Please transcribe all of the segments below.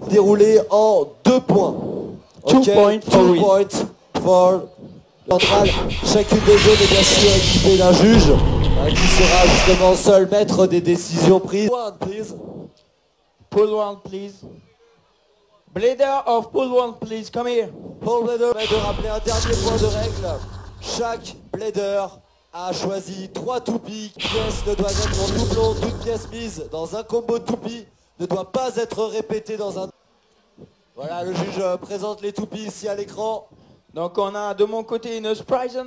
Déroulé en 2 points. 2 points for central. Chacune des zones est bien sûr équipée d'un juge qui sera justement seul maître des décisions prises. One, please. Pool 1, please. Blader of Pool 1, please, come here. Pour le blader, de rappeler un dernier point de règle. Chaque blader a choisi 3 toupies. Une pièce ne doit être en doublon. Toute pièce mise dans un combo toupie ne doit pas être répétée dans un... Voilà, le juge présente les toupies ici à l'écran. Donc on a de mon côté une surprise.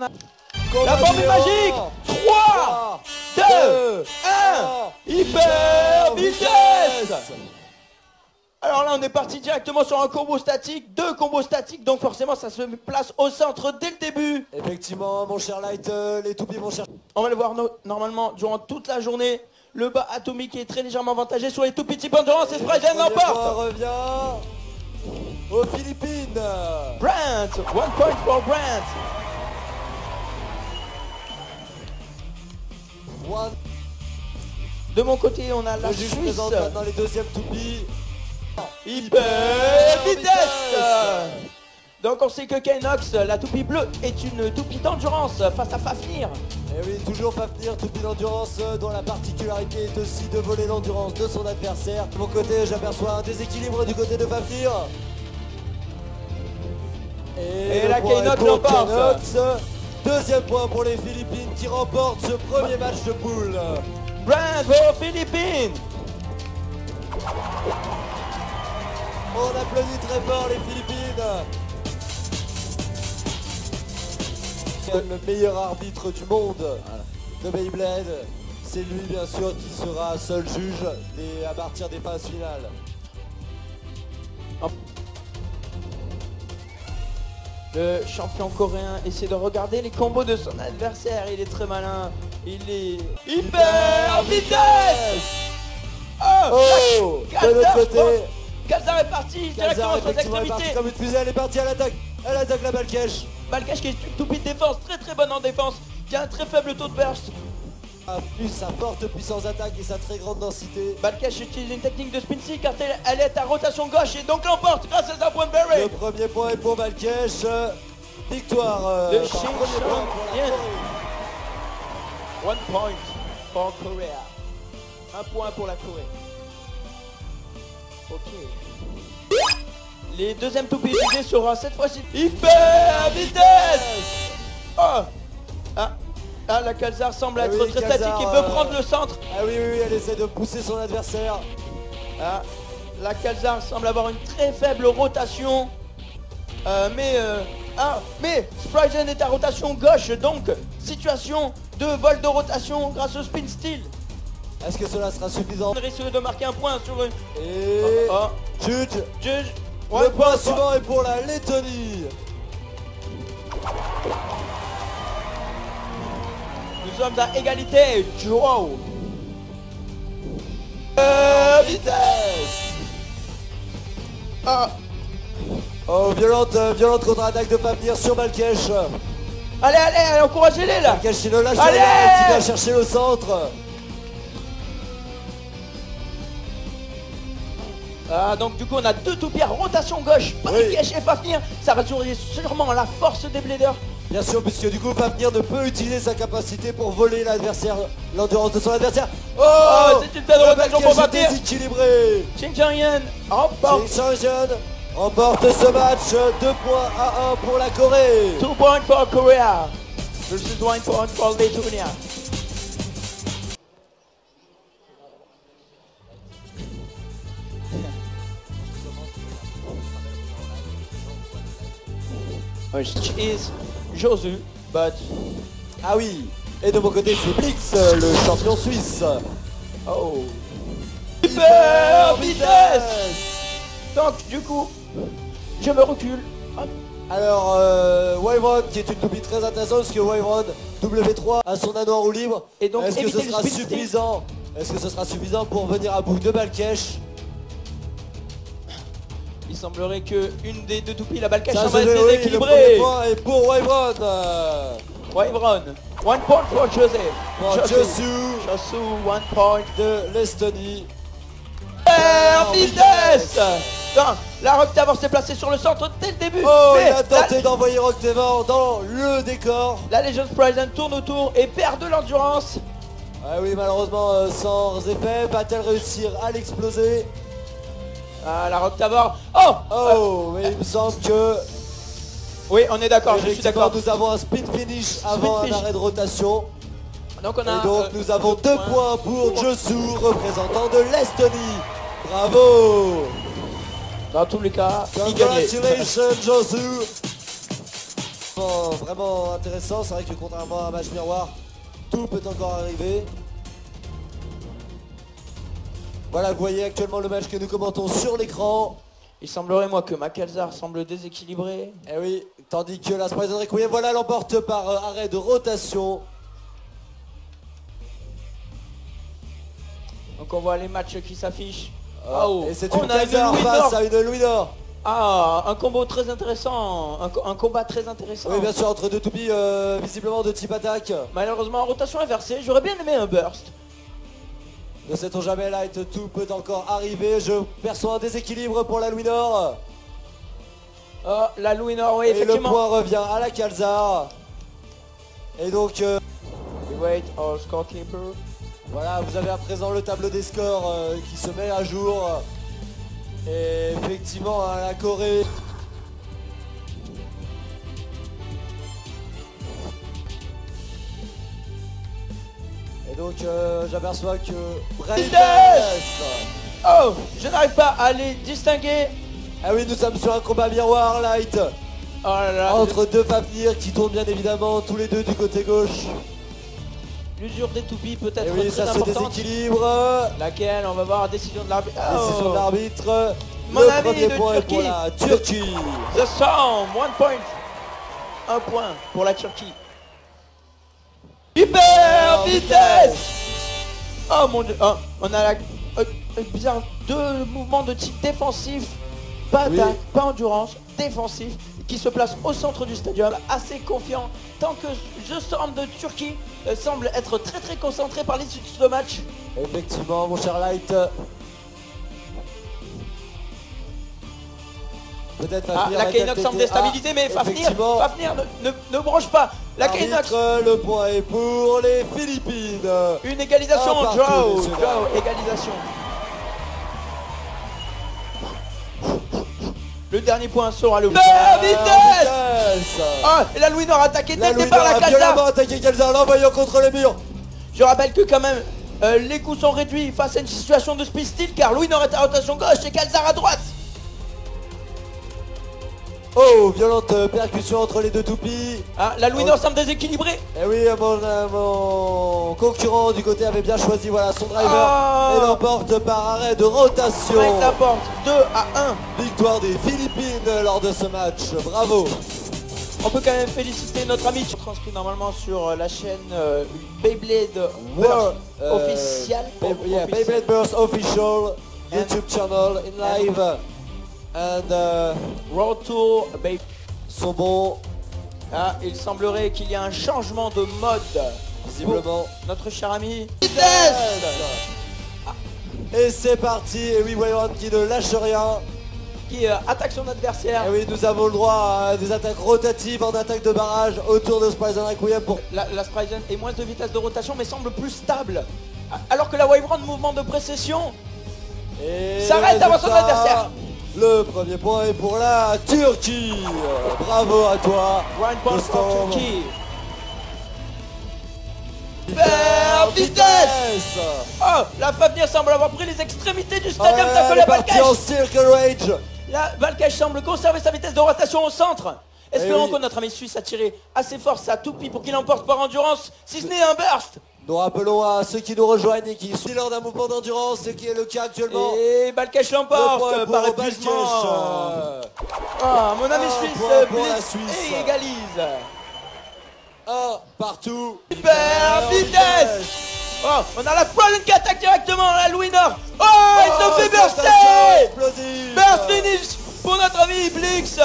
Combat La formule numéro magique 3, 2, 1, hyper vitesse. Alors là on est parti directement sur un combo statique, 2 combos statiques, donc forcément ça se place au centre dès le début. Effectivement, mon cher Light, les toupies, mon cher... On va le voir normalement durant toute la journée. Le bas atomique est très légèrement avantagé sur les tout petits endurance et Sprite l'emporte. Revient aux Philippines. Brant, 1 point for Brant. One. De mon côté, on a la Le juge Suisse. présente maintenant les deuxièmes toupies. Hyper vitesse. Donc on sait que Kainox, la toupie bleue, est une toupie d'endurance face à Fafnir. Et oui, toujours Fafnir, toupie d'endurance, dont la particularité est aussi de voler l'endurance de son adversaire. De mon côté, j'aperçois un déséquilibre du côté de Fafnir. Et la Kainox l'emporte. Deuxième point pour les Philippines qui remportent ce premier match de poule. Bravo Philippines. On applaudit très fort les Philippines. Le meilleur arbitre du monde de Beyblade, c'est lui bien sûr qui sera seul juge à partir des phases finales. Le champion coréen essaie de regarder les combos de son adversaire, il est très malin, il est hyper vitesse. Oh, de l'autre côté, Kalzar est parti directement sur l'extrémité. Comme une fusée, elle est partie à l'attaque. Elle attaque la Balkesh. Balkesh qui est une toupie de défense, très bonne en défense, qui a un très faible taux de burst. Plus sa forte puissance d'attaque et sa très grande densité. Balkesh utilise une technique de spin stick car elle est à rotation gauche et donc l'emporte grâce à un point de Berry. Le premier point est pour Balkesh. Victoire. Le Shin Champion. 1 point for Korea. 1 point pour la Corée. Ok. Les deuxièmes toupies utilisées sera cette fois-ci hyper vitesse. Oh. La Kalzar semble être très statique et veut prendre le centre. Ah oui, elle essaie de pousser son adversaire. La Kalzar semble avoir une très faible rotation. Mais Spryzen est à rotation gauche, donc situation de vol de rotation grâce au spin steel. Est-ce que cela sera suffisant? On risque de marquer un point sur une... Et... Juge. Le point suivant est pour la Lettonie. Nous sommes à égalité. Wow. Vitesse. Oh, violente contre-attaque de Fafnir sur Balkesh. Allez, encouragez-les là. Balkesh qui ne lâche rien, qui va chercher le centre. Donc du coup on a 2 toupies à rotation gauche, Balkesh et Fafnir. Ça va jouer sûrement la force des bladers. Bien sûr, puisque du coup Fafnir ne peut utiliser sa capacité pour voler l'adversaire, l'endurance de son adversaire. Oh, c'est une belle rotation pour Fafnir. Déséquilibré. Xinjiang remporte ce match. 2 points à 1 pour la Corée. 2 points for Korea versus 1 point for Lithuania. Which is Josu, but... Ah oui. Et de mon côté c'est Blix, le champion suisse. Oh. Hyper vitesse. Donc du coup, je me recule. Hop. Alors, Wyvern qui est une toupie très intéressante parce que Wyvern W3 a son anneau en roue libre. Et donc, est-ce que ce éviter le sera spin steel. suffisant? Est-ce que ce sera suffisant pour venir à bout de Balkesh? Il semblerait que une des deux toupies, la balle cache, Ça va se être joue, oui, le déséquilibrée. premier point est pour Wyvern. Wyvern, 1 point for José. Pour Josu Josu, 1 point. de l'Estonie. Vitesse. La Rock Tavor s'est placée sur le centre dès le début. Oh, mais il a tenté d'envoyer Rock Tavor dans le décor. la Legends Prison tourne autour et perd de l'endurance. Ah oui, malheureusement sans effet. Va-t-elle réussir à l'exploser? Ah, la Rock Tavor. Oh, Oh, mais il me semble que oui, on est d'accord, je suis effectivement, d'accord. nous avons un speed finish avant finish. un arrêt de rotation. Donc on a Et donc nous avons 2 points pour Josu, représentant de l'Estonie. Bravo! Dans tous les cas, il gagnait. Congratulations Josu! Bon, vraiment intéressant, c'est vrai que contrairement à un match miroir, tout peut encore arriver. Voilà, vous voyez actuellement le match que nous commentons sur l'écran. Il semblerait moi que Macalzar semble déséquilibré. Et oui, tandis que la Sprite Requiem, voilà, l'emporte par arrêt de rotation. Donc on voit les matchs qui s'affichent. Et c'est on une a Kazar Louis face Nord. à une Louis Nord. Ah, un combo très intéressant, un combat très intéressant. Oui, bien sûr, entre deux toupies visiblement de type attaque. Malheureusement en rotation inversée, j'aurais bien aimé un burst. Ne sait-on jamais, Light, tout peut encore arriver. Je perçois un déséquilibre pour la Louis Nord. Oh, la Louis Nord, oui, Et le effectivement. point revient à la Calzar. Et donc, We wait our scorekeeper. voilà, vous avez à présent le tableau des scores qui se met à jour. Et effectivement, la Corée. Et donc, j'aperçois que Oh, je n'arrive pas à les distinguer. Ah oui, nous sommes sur un combat miroir, Light. Oh là là, Entre deux Fafnir qui tournent bien évidemment tous les deux du côté gauche. l'usure des toupies peut Et être oui, très ça se importante. déséquilibre. Laquelle, on va voir, décision de l'arbitre. Décision de l'arbitre. Mon Le ami premier de point est pour Turquie. la Turquie. The Sound, 1 point. 1 point pour la Turquie. Hyper vitesse. Oh mon dieu, oh, on a bizarre, deux mouvements de type défensif, pas Oui. attaque, pas endurance, défensif, qui se place au centre du stadium, assez confiant, tant que The Storm de Turquie semble être très concentré par l'issue de ce match. Effectivement, mon cher Light. Peut-être Fafnir La va-t-elle K-Inox semble têter. déstabilisé, mais effectivement. Fafnir ne bronche pas. La K-Inox, Arbitre, le point est pour les Philippines. une égalisation, Un partout, draw, messieurs, égalisation. Le dernier point sera le vitesse. Ah, et la Louis Nord attaqué dès La le Louis départ, Nord la a violemment Calzar. attaqué Calzar, l'envoyant contre le mur. Je rappelle que quand même, les coups sont réduits face à une situation de speed steel, car Louis Nord est à rotation gauche et Calzar à droite. Oh, violente percussion entre les deux toupies. Ah, la Louis Nord semble déséquilibrée. Et oui, mon concurrent du côté avait bien choisi voilà, son driver Ah. et l'emporte par arrêt de rotation. Avec la porte, 2-1. Victoire des Philippines lors de ce match. Bravo. On peut quand même féliciter notre ami transcrit normalement sur la chaîne Beyblade World, officielle. Yeah, Beyblade Burst official YouTube channel in live. And World Tour Beyblade. sont bons, Ah, il semblerait qu'il y a un changement de mode. visiblement. Notre cher ami. Et c'est parti. Et oui, Wyvern qui ne lâche rien. Qui attaque son adversaire. Et oui, nous avons le droit à des attaques rotatives en attaque de barrage autour de Sprite Requiem pour... La Spryzen est moins de vitesse de rotation mais semble plus stable. Alors que la Wyvern, mouvement de précession, Et s'arrête avant son résultat, adversaire. Le premier point est pour la Turquie. Bravo à toi. One point The for Storm. Turkey. Hyper vitesse. Oh, la Fafnir semble avoir pris les extrémités du stadium Ouais, d'un elle est partie en Circle Rage. La Valkash semble conserver sa vitesse de rotation au centre. Espérons oui. que notre ami suisse a tiré assez fort sa toupie pour qu'il emporte par endurance, si ce n'est un burst. Nous rappelons à ceux qui nous rejoignent et qui sont lors d'un mouvement d'endurance, ce qui est le cas actuellement. Et Balkesh Le point l'emporte pour par Balkesh. épuisement. Ah, mon ami Un suisse point pour blitz la Suisse. et égalise. Un partout. Hyper vitesse. Oh, on a la pointe qui attaque directement, la Louis Nord. Oh, il se fait c'est un burster. shot explosif. Burst finish pour notre ami Blix.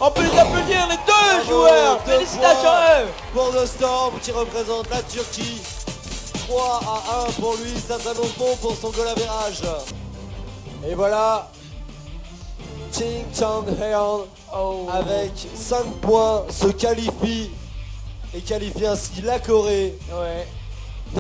On peut les applaudir, les deux Bravo, joueurs. 2 Félicitations points à eux. pour The Storm qui représente la Turquie. 3-1 pour lui, ça s'annonce bon pour son goal average. Et voilà, Ching Chang Heon Oh. avec 5 points se qualifie et qualifie ainsi la Corée Ouais.